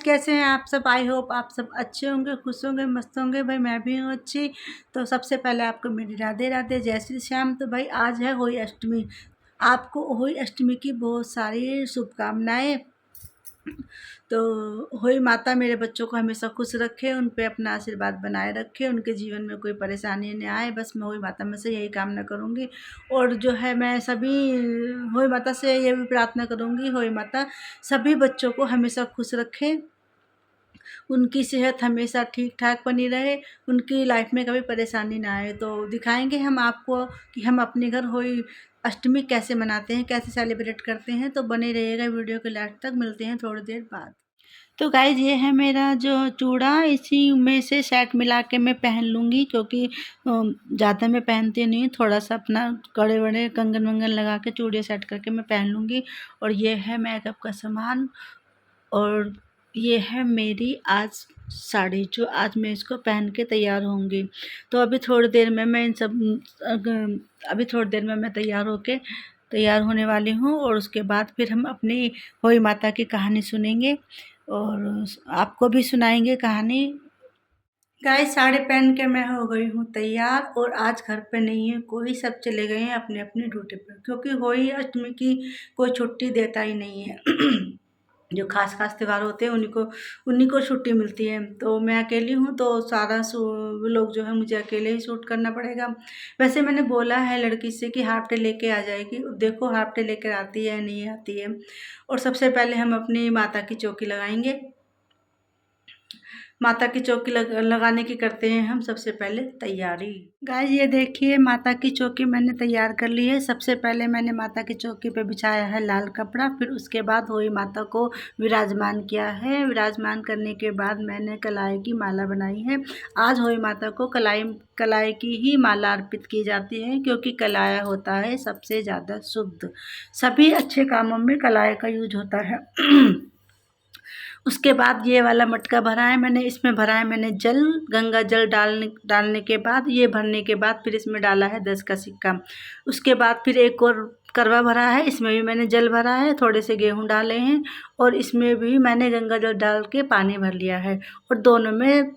कैसे हैं आप सब? आई होप आप सब अच्छे होंगे, खुश होंगे, मस्त होंगे। भाई मैं भी हूँ अच्छी। तो सबसे पहले आपको मेरी राधे राधे, जय श्री श्याम। तो भाई आज है होली अष्टमी। आपको होली अष्टमी की बहुत सारी शुभकामनाएं। तो होली माता मेरे बच्चों को हमेशा खुश रखे, उन पे अपना आशीर्वाद बनाए रखे, उनके जीवन में कोई परेशानी न आए। बस मैं होली माता में से यही कामना करूँगी। और जो है मैं सभी होली माता से ये भी प्रार्थना करूँगी, होली माता सभी बच्चों को हमेशा खुश रखे, उनकी सेहत हमेशा ठीक ठाक बनी रहे, उनकी लाइफ में कभी परेशानी ना आए। तो दिखाएंगे हम आपको कि हम अपने घर होली अष्टमी कैसे मनाते हैं, कैसे सेलिब्रेट करते हैं। तो बने रहिएगा वीडियो के लास्ट तक। मिलते हैं थोड़ी देर बाद। तो गाइज ये है मेरा जो चूड़ा, इसी में से सेट मिला के मैं पहन लूँगी, क्योंकि ज़्यादा मैं पहनती नहीं, थोड़ा सा अपना कड़े वड़े कंगन वंगन लगा के चूड़िया सेट करके मैं पहन लूँगी। और ये है मेकअप का सामान, और ये है मेरी आज साड़ी जो आज मैं इसको पहन के तैयार होंगी। तो अभी थोड़ी देर में मैं तैयार होने वाली हूँ, और उसके बाद फिर हम अपनी होली माता की कहानी सुनेंगे और आपको भी सुनाएंगे कहानी। गाइस साड़ी पहन के मैं हो गई हूँ तैयार, और आज घर पे नहीं है कोई, सब चले गए हैं अपने अपने ड्यूटी पर, क्योंकि होली अष्टमी की कोई छुट्टी देता ही नहीं है। जो खास खास त्यौहार होते हैं उन्हीं को छुट्टी मिलती है। तो मैं अकेली हूँ, तो सारा लोग जो है मुझे अकेले ही शूट करना पड़ेगा। वैसे मैंने बोला है लड़की से कि हाफ डे लेके आ जाएगी, देखो हाफ डे लेकर आती है नहीं आती है। और सबसे पहले हम अपनी माता की चौकी लगाएंगे। माता की चौकी लगाने की करते हैं हम सबसे पहले तैयारी। गाइस ये देखिए माता की चौकी मैंने तैयार कर ली है। सबसे पहले मैंने माता की चौकी पे बिछाया है लाल कपड़ा, फिर उसके बाद होली माता को विराजमान किया है। विराजमान करने के बाद मैंने कलाई की माला बनाई है। आज होली माता को कलाई की ही माला अर्पित की जाती है, क्योंकि कलाया होता है सबसे ज़्यादा शुद्ध। सभी अच्छे कामों में कलाया का यूज होता है। उसके बाद ये वाला मटका भरा है मैंने, इसमें भरा है मैंने जल, गंगा जल डालने के बाद, ये भरने के बाद फिर इसमें डाला है 10 का सिक्का। उसके बाद फिर एक और करवा भरा है, इसमें भी मैंने जल भरा है, थोड़े से गेहूं डाले हैं, और इसमें भी मैंने गंगा जल डाल के पानी भर लिया है। और दोनों में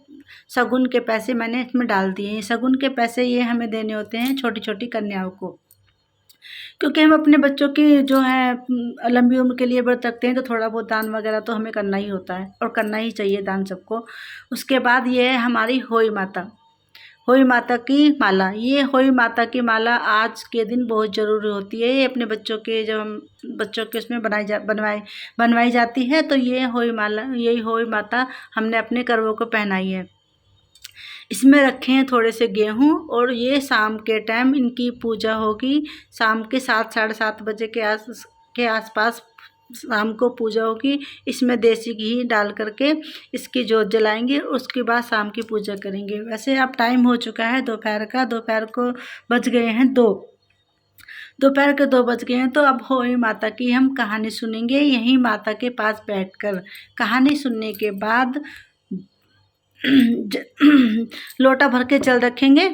शगुन के पैसे मैंने इसमें डाल दिए हैं। शगुन के पैसे ये हमें देने होते हैं छोटी छोटी कन्याओं को, क्योंकि हम अपने बच्चों की जो है लंबी उम्र के लिए व्रत रखते हैं, तो थोड़ा बहुत दान वगैरह तो हमें करना ही होता है, और करना ही चाहिए दान सबको। उसके बाद ये है हमारी होली माता, होली माता की माला। ये होली माता की माला आज के दिन बहुत ज़रूरी होती है। ये अपने बच्चों के जब हम बच्चों के उसमें बनवाई जाती है, तो ये होली माला, यही होली माता हमने अपने करवों को पहनाई है। इसमें रखे हैं थोड़े से गेहूँ, और ये शाम के टाइम इनकी पूजा होगी। शाम के 7 साढ़े 7 बजे के आसपास शाम को पूजा होगी। इसमें देसी घी डाल करके इसकी जोत जलाएंगे, उसके बाद शाम की पूजा करेंगे। वैसे अब टाइम हो चुका है दोपहर का, दोपहर को बज गए हैं 2, दोपहर के 2 बज गए हैं। तो अब होली माता की हम कहानी सुनेंगे यहीं माता के पास बैठकर। कहानी सुनने के बाद लोटा भर के जल रखेंगे,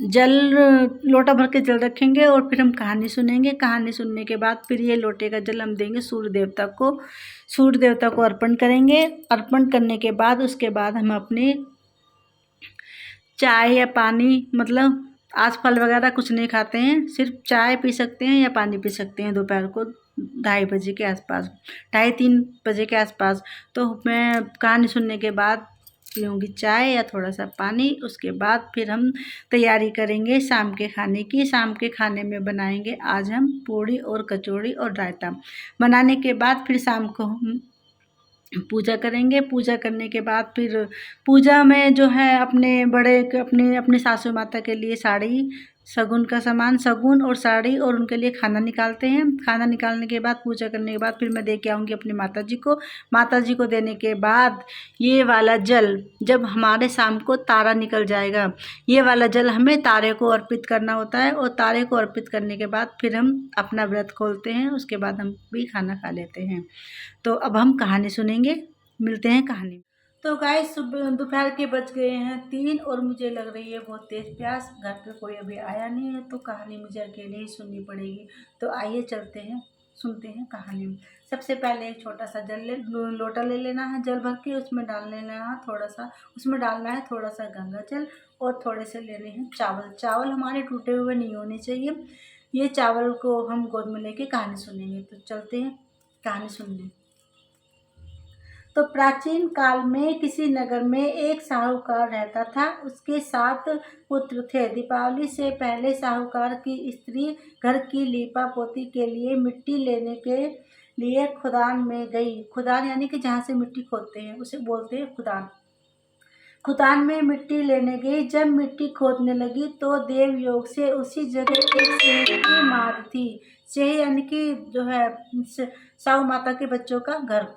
लोटा भर के जल रखेंगे, और फिर हम कहानी सुनेंगे। कहानी सुनने के बाद फिर ये लोटे का जल हम देंगे सूर्य देवता को अर्पण करेंगे। अर्पण करने के बाद उसके बाद हम अपने चाय या पानी, मतलब आज फल वगैरह कुछ नहीं खाते हैं, सिर्फ चाय पी सकते हैं या पानी पी सकते हैं दोपहर को 2:30 बजे के आसपास, 2:30-3 बजे के आसपास। तो मैं कहानी सुनने के बाद पीऊँगी चाय या थोड़ा सा पानी। उसके बाद फिर हम तैयारी करेंगे शाम के खाने की। शाम के खाने में बनाएंगे आज हम पूड़ी और कचौड़ी और रायता। बनाने के बाद फिर शाम को हम पूजा करेंगे। पूजा करने के बाद फिर पूजा में जो है अपने सासू माता के लिए साड़ी, शगुन का सामान, शगुन और साड़ी, और उनके लिए खाना निकालते हैं। खाना निकालने के बाद पूजा करने के बाद फिर मैं दे के आऊँगी अपनी माता जी को। माता जी को देने के बाद ये वाला जल जब हमारे शाम को तारा निकल जाएगा, ये वाला जल हमें तारे को अर्पित करना होता है, और तारे को अर्पित करने के बाद फिर हम अपना व्रत खोलते हैं। उसके बाद हम भी खाना खा लेते हैं। तो अब हम कहानी सुनेंगे, मिलते हैं कहानी। तो गाइस सुबह दोपहर के बज गए हैं 3, और मुझे लग रही है बहुत तेज़ प्यास। घर पे कोई अभी आया नहीं है, तो कहानी मुझे अकेले ही सुननी पड़ेगी। तो आइए चलते हैं सुनते हैं कहानी में। सबसे पहले एक छोटा सा लोटा ले लेना है जल भर के, उसमें डाल लेना है उसमें डालना है थोड़ा सा गंगा जल और थोड़े से लेने हैं चावल। चावल हमारे टूटे हुए नहीं होने चाहिए। ये चावल को हम गोद में लेके कहानी सुनेंगे। तो चलते हैं कहानी सुनने। तो प्राचीन काल में किसी नगर में एक साहूकार रहता था। उसके 7 पुत्र थे। दीपावली से पहले साहूकार की स्त्री घर की लीपा पोती के लिए मिट्टी लेने के लिए खुदान में गई। खुदान यानी कि जहाँ से मिट्टी खोदते हैं उसे बोलते हैं खुदान। खुदान में मिट्टी लेने गई। जब मिट्टी खोदने लगी तो देव योग से उसी जगह एक शेर की माद थी। शेर यानी कि जो है साहू माता के बच्चों का घर।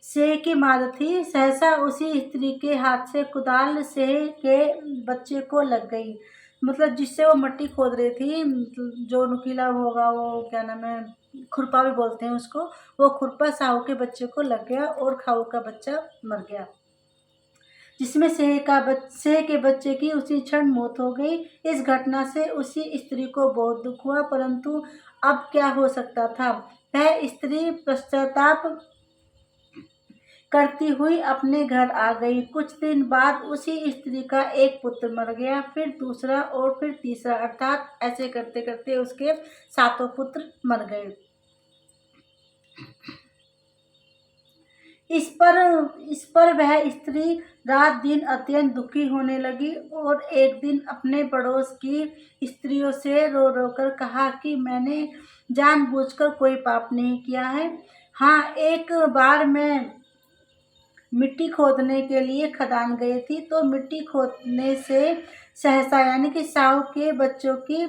शेर की माद थी। सहसा उसी स्त्री के हाथ से कुदाल शेर के बच्चे को लग गई। मतलब जिससे वो मिट्टी खोद रही थी, जो नुकीला होगा वो क्या नाम है, खुरपा भी बोलते हैं उसको। वो खुरपा साहू के बच्चे को लग गया और खाऊ का बच्चा मर गया, जिसमें शेर के बच्चे की उसी क्षण मौत हो गई। इस घटना से उसी स्त्री को बहुत दुख हुआ, परंतु अब क्या हो सकता था। वह स्त्री पश्चाताप करती हुई अपने घर आ गई। कुछ दिन बाद उसी स्त्री का एक पुत्र मर गया, फिर दूसरा और फिर तीसरा, अर्थात ऐसे करते करते उसके 7 पुत्र मर गए। इस पर वह स्त्री रात दिन अत्यंत दुखी होने लगी और एक दिन अपने पड़ोस की स्त्रियों से रो रो कर कहा कि मैंने जानबूझकर कोई पाप नहीं किया है। हाँ, एक बार मैं मिट्टी खोदने के लिए खदान गई थी, तो मिट्टी खोदने से सहसा यानी कि साहू के बच्चों की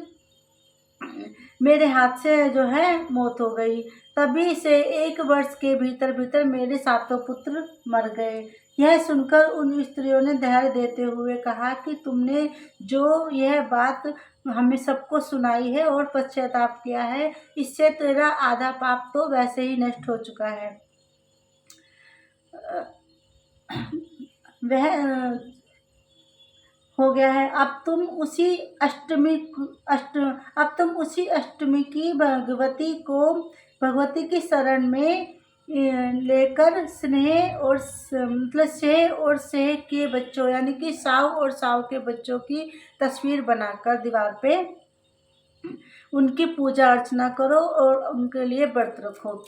मेरे हाथ से जो है मौत हो गई। तभी से 1 वर्ष के भीतर भीतर मेरे 7 पुत्र मर गए। यह सुनकर उन स्त्रियों ने धैर्य देते हुए कहा कि तुमने जो यह बात हमें सबको सुनाई है और पश्चाताप किया है, इससे तेरा आधा पाप तो वैसे ही नष्ट हो चुका है। वह हो गया है। अब तुम उसी अष्टमी की भगवती की शरण में लेकर स्नेह और मतलब शेह के बच्चों यानी कि साहू और साहू के बच्चों की तस्वीर बनाकर दीवार पे उनकी पूजा अर्चना करो और उनके लिए व्रत रखो।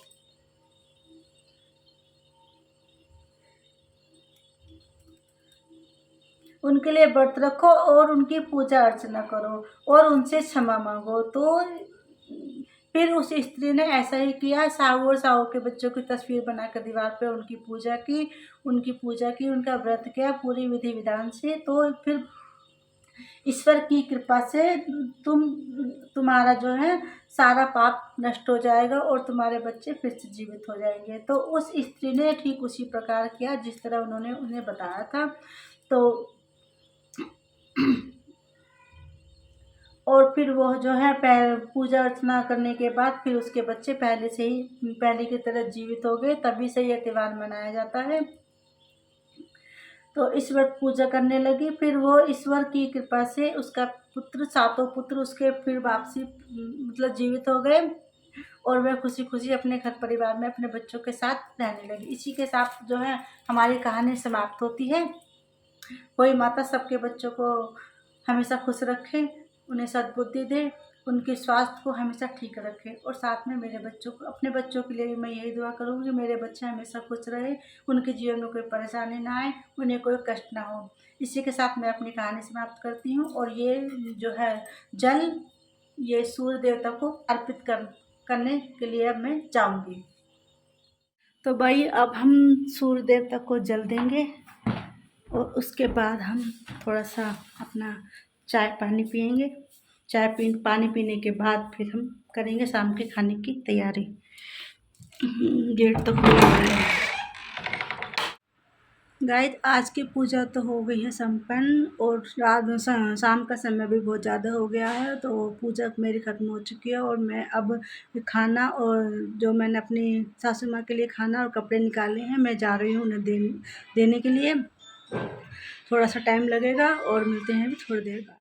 उनके लिए व्रत रखो और उनकी पूजा अर्चना करो और उनसे क्षमा मांगो। तो फिर उस स्त्री ने ऐसा ही किया। साहू और साहू के बच्चों की तस्वीर बनाकर दीवार पे उनकी पूजा की, उनका व्रत किया पूरी विधि विधान से। तो फिर ईश्वर की कृपा से तुम्हारा जो है सारा पाप नष्ट हो जाएगा और तुम्हारे बच्चे फिर से जीवित हो जाएंगे। तो उस स्त्री ने ठीक उसी प्रकार किया जिस तरह उन्होंने उन्हें बताया था। तो और फिर वो जो है पूजा अर्चना करने के बाद फिर उसके बच्चे पहले की तरह जीवित हो गए। तभी से यह त्यौहार मनाया जाता है। तो ईश्वर पूजा करने लगी। फिर वो ईश्वर की कृपा से उसका पुत्र 7 पुत्र उसके फिर वापसी मतलब जीवित हो गए और वह खुशी खुशी अपने घर परिवार में अपने बच्चों के साथ रहने लगी। इसी के साथ जो है हमारी कहानी समाप्त होती है। कोई माता सबके बच्चों को हमेशा खुश रखे, उन्हें सद्बुद्धि दे, उनके स्वास्थ्य को हमेशा ठीक रखे और साथ में अपने बच्चों के लिए भी मैं यही दुआ करूँगी कि मेरे बच्चे हमेशा खुश रहे, उनके जीवन में कोई परेशानी ना आए, उन्हें कोई कष्ट ना हो। इसी के साथ मैं अपनी कहानी समाप्त करती हूँ। और ये जो है जल ये सूर्य देवता को अर्पित करने के लिए अब मैं जाऊँगी। तो भाई अब हम सूर्य देवता को जल देंगे और उसके बाद हम थोड़ा सा अपना चाय पानी पिएंगे। पानी पीने के बाद फिर हम करेंगे शाम के खाने की तैयारी। गेट तो खुल रहा है। गाइस आज की पूजा तो हो गई है संपन्न और शाम का समय भी बहुत ज़्यादा हो गया है। तो पूजा मेरी ख़त्म हो चुकी है और मैं अब खाना और जो मैंने अपनी सासू माँ के लिए खाना और कपड़े निकाले हैं मैं जा रही हूँ उन्हें देने के लिए। थोड़ा सा टाइम लगेगा और मिलते हैं भी थोड़ी देर बाद।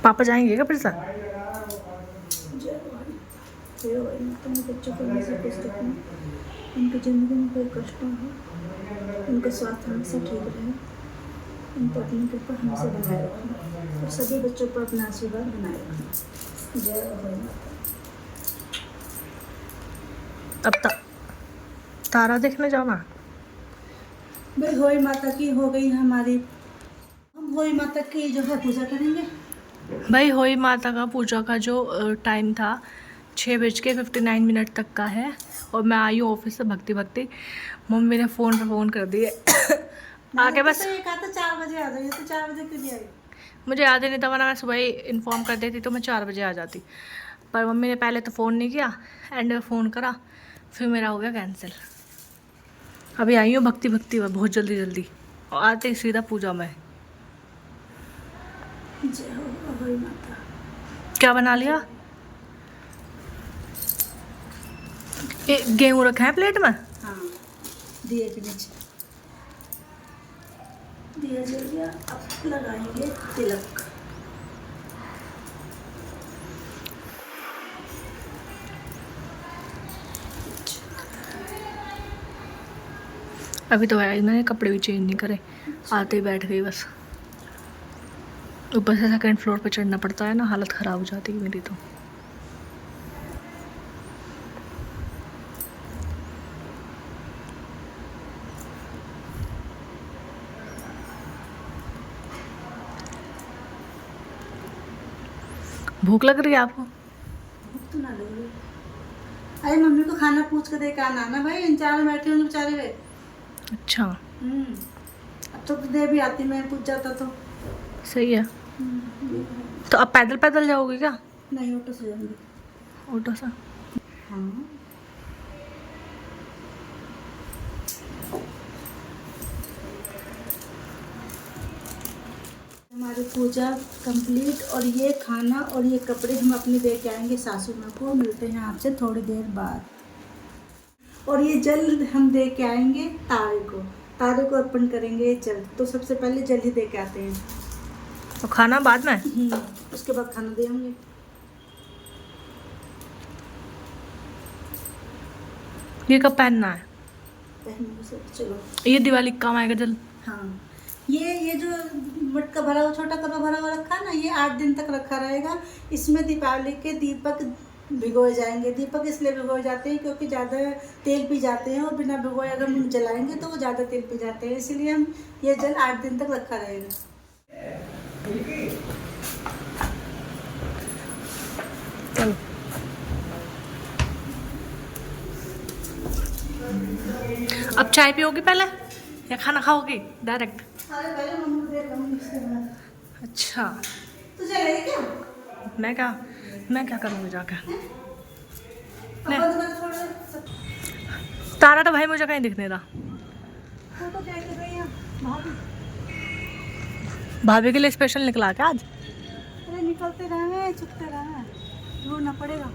पापा जाएंगे क्या फिर से? बच्चों को हमेशा कुछ रखना, उनकी ज़िंदगी में कोई कष्ट ना हो, उनका स्वास्थ्य हमेशा ठीक रहे, उन पर अपनी कृपा हमेशा बनाए रखना और सभी बच्चों पर अपना आशीर्वाद बनाए रखना। जय हो माता। अब तारा देखने जाना। भाई होई माता की हो गई हमारी, हम होई माता की जो है पूजा करेंगे। भाई होई माता का पूजा का जो टाइम था 6:59 तक का है, और मैं आई हूँ ऑफिस से भगती भगती। मम्मी ने फ़ोन पे फ़ोन कर दिए आके बस। तो ये कहा था 4 बजे आ जाइए, तो 4 बजे क्यों नहीं आई? मुझे याद ही नहीं था, वरना मैं सुबह ही इन्फॉर्म कर देती तो मैं 4 बजे आ जाती। पर मम्मी ने पहले तो फ़ोन नहीं किया, एंड में फ़ोन करा, फिर मेरा हो गया कैंसिल। अभी आई हूँ भक्ति भक्ति में बहुत जल्दी जल्दी, और आते ही सीधा पूजा में। जय हो होई माता। क्या बना लिया? गेहूँ रखा है प्लेट में। हाँ, दिए के नीचे दिया जल गया। अब लगाएंगे तिलक। अभी तो है, मैंने कपड़े भी चेंज नहीं करे, आते ही बैठ गई बस। ऊपर से सेकंड फ्लोर पे चढ़ना पड़ता है ना, हालत ख़राब हो जाती है मेरी तो। भूख लग रही है आपको? भूख तो ना लग रही। अरे मम्मी को खाना पूछ के दे के आना ना भाई, इन 4 बैठे होंगे बेचारे वे। अच्छा अब तो दे भी आती, मैं पूछ जाता तो। सही है। तो अब पैदल पैदल जाओगे क्या? नहीं, ऑटो से जाऊंगी। ऑटो से? हाँ, हमारी पूजा कंप्लीट, और ये खाना और ये कपड़े हम अपने दे के आएंगे सासू माँ को। मिलते हैं आपसे थोड़ी देर बाद। और ये जल हम दे के आएंगे तारे को अर्पण करेंगे जल। तो सबसे पहले जल ही दे के आते हैं, तो खाना बाद में? उसके बाद खाना देंगे। ये कब पहनना है? पहनेंगे सब। चलो, ये दिवाली का काम आएगा जल। हाँ, ये जो मटका भरा हुआ, छोटा कपड़ा भरा हुआ रखा है ना, ये 8 दिन तक रखा रहेगा। इसमें दीपावली के दीपक भिगोए जाएंगे। दीपक इसलिए भिगोए जाते हैं क्योंकि ज़्यादा तेल पी जाते हैं, और बिना भिगोए अगर हम जलाएंगे तो वो ज़्यादा तेल पी जाते हैं, इसलिए हम ये जल 8 दिन तक रखा रहेगा। चलो, अब चाय पियोगी पहले या खाना खाओगी डायरेक्ट? अरे पहले मम्मी को दे दूँगी, उसके बाद। अच्छा, तू चलेगी क्या? मैं क्या करूँगी जाकर? पापा तो मैंने थोड़ा सा तारा तो भाई मुझे कहीं दिख नहीं रहा। फोटो देख रही हैं भाभी। भाभी के लिए स्पेशल निकला क्या आज? अरे निकलते रहे, चुपते रहे, ढूंढना पड़ेगा।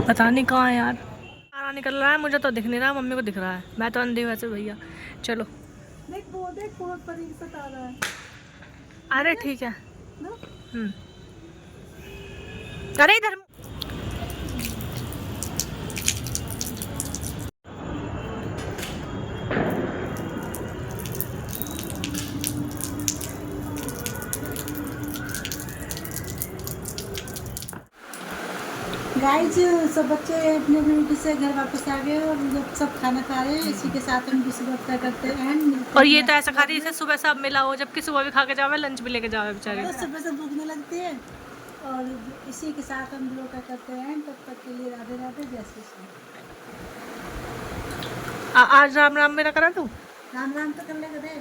पता नहीं कहाँ है यार। तारा निकल रहा है, मुझे तो दिख नहीं रहा, मम्मी को दिख रहा है। मैं तो अंधी वैसे भैया। चलो, देख बहुत परी से तारा है अरे ठीक है। ना। अरे इधर। गाइज, सब बच्चे अपने ड्यूटी से घर वापस आ गए, और जब सब खाना खा रहे हैं, इसी के साथ हम किसी वक्त करते हैं। और ये तो ऐसा खा रही है जैसे सुबह सब मिला हो, जबकि सुबह भी खा के जावे, लंच भी लेके जावे बेचारी। सुबह से भूखने लगती है, और इसी के साथ हम लोग क्या करते हैं। तब तक के लिए राधे राधे, जय श्री कृष्ण। आज राम राम मेरा करा तू। राम राम तो कर लेगा दे।